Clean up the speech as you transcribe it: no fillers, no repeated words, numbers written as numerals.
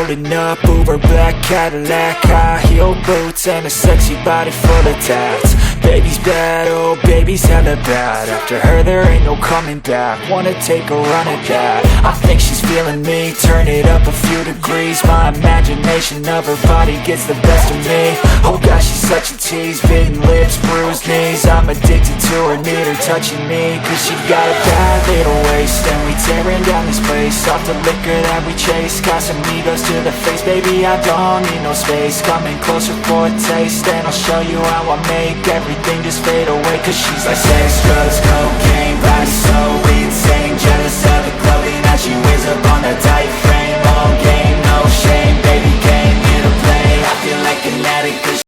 Rolling up, Uber black Cadillac, high heel boots and a sexy body full of tats. Baby's bad, oh baby's hella bad. After her there ain't no coming back. Wanna take a run at that. I think she's feeling me, turn it up a few degrees. My imagination of her body gets the best of me. Oh gosh, she's such a tease, bitten lips, bruised knees. I'm addicted to her, need her touching me, cause she got a bad little waist. And we tearing down this place, off the liquor that we chase. Casamigos to the face, baby I don't need no space. Coming closer for a taste, and I'll show you how I make everything just fade away. Cause she's like sex, drugs, cocaine, body so insane. Jealous of the clothing that she wears up on that tight